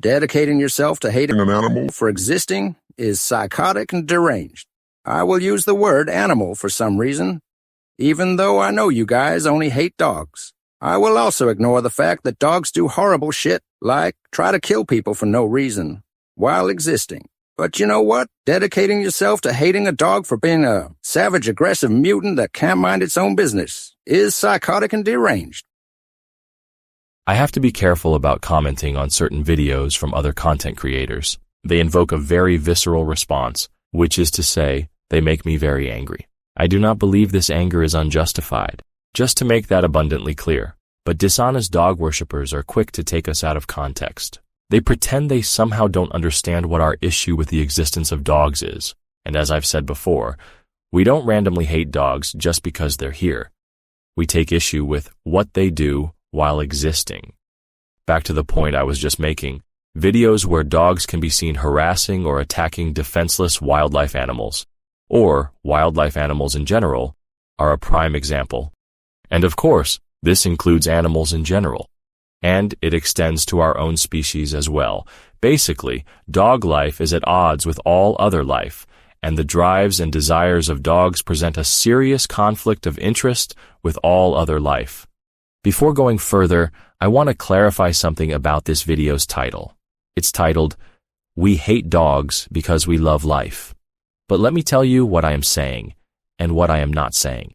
Dedicating yourself to hating an animal for existing is psychotic and deranged. I will use the word animal for some reason, even though I know you guys only hate dogs. I will also ignore the fact that dogs do horrible shit, like try to kill people for no reason, while existing. But you know what? Dedicating yourself to hating a dog for being a savage, aggressive mutant that can't mind its own business is psychotic and deranged. I have to be careful about commenting on certain videos from other content creators. They invoke a very visceral response, which is to say, they make me very angry. I do not believe this anger is unjustified, just to make that abundantly clear. But dishonest dog worshippers are quick to take us out of context. They pretend they somehow don't understand what our issue with the existence of dogs is. And as I've said before, we don't randomly hate dogs just because they're here. We take issue with what they do while existing. Back to the point I was just making, videos where dogs can be seen harassing or attacking defenseless wildlife animals, or wildlife animals in general, are a prime example. And of course, this includes animals in general. And it extends to our own species as well. Basically, dog life is at odds with all other life, and the drives and desires of dogs present a serious conflict of interest with all other life. Before going further, I want to clarify something about this video's title. It's titled, "We Hate Dogs Because We Love Life." But let me tell you what I am saying, and what I am not saying.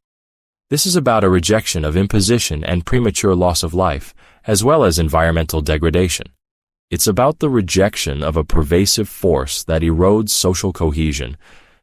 This is about a rejection of imposition and premature loss of life, as well as environmental degradation. It's about the rejection of a pervasive force that erodes social cohesion,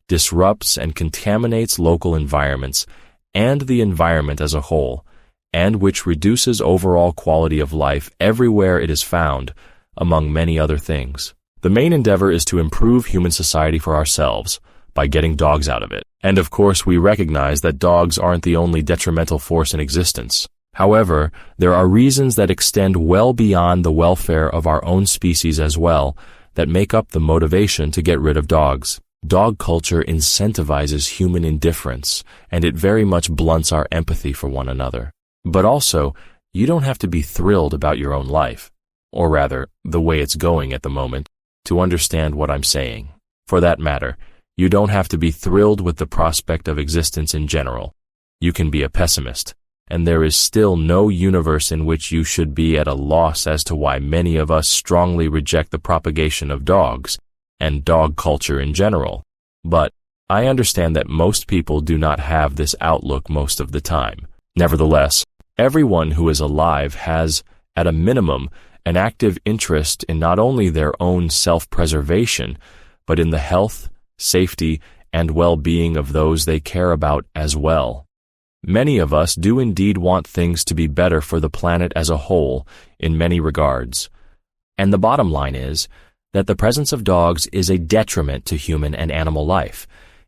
disrupts and contaminates local environments and the environment as a whole, and which reduces overall quality of life everywhere it is found, among many other things. The main endeavor is to improve human society for ourselves, by getting dogs out of it. And of course, we recognize that dogs aren't the only detrimental force in existence. However, there are reasons that extend well beyond the welfare of our own species as well that make up the motivation to get rid of dogs. Dog culture incentivizes human indifference, and it very much blunts our empathy for one another. But also, you don't have to be thrilled about your own life, or rather, the way it's going at the moment, to understand what I'm saying. For that matter, you don't have to be thrilled with the prospect of existence in general. You can be a pessimist, and there is still no universe in which you should be at a loss as to why many of us strongly reject the propagation of dogs, and dog culture in general. But I understand that most people do not have this outlook most of the time. Nevertheless, everyone who is alive has, at a minimum, an active interest in not only their own self-preservation, but in the health, safety, and well-being of those they care about as well. Many of us do indeed want things to be better for the planet as a whole in many regards. And the bottom line is that the presence of dogs is a detriment to human and animal life.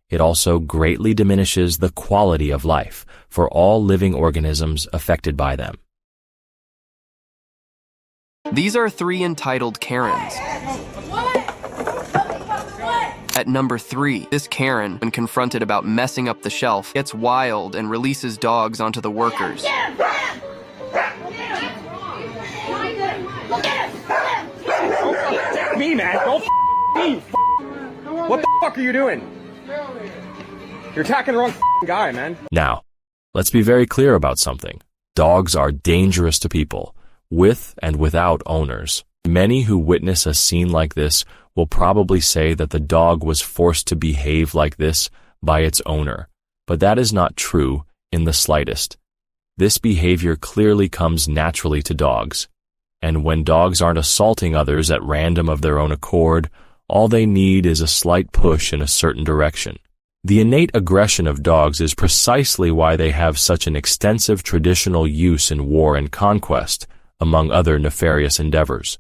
It also greatly diminishes the quality of life for all living organisms affected by them. These are 3 entitled Karens. At number 3, this Karen, when confronted about messing up the shelf, gets wild and releases dogs onto the workers. Me, man. Don't me. What the fuck are you doing? You're attacking the wrong guy, man. Now, let's be very clear about something. Dogs are dangerous to people, with and without owners. Many who witness a scene like this will probably say that the dog was forced to behave like this by its owner, but that is not true in the slightest. This behavior clearly comes naturally to dogs, and when dogs aren't assaulting others at random of their own accord, all they need is a slight push in a certain direction. The innate aggression of dogs is precisely why they have such an extensive traditional use in war and conquest, among other nefarious endeavors.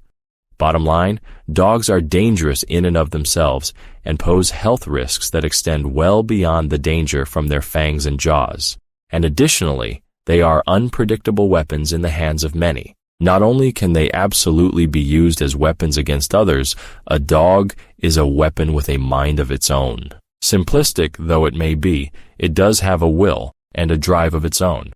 Bottom line, dogs are dangerous in and of themselves and pose health risks that extend well beyond the danger from their fangs and jaws. And additionally, they are unpredictable weapons in the hands of many. Not only can they absolutely be used as weapons against others, a dog is a weapon with a mind of its own. Simplistic though it may be, it does have a will and a drive of its own.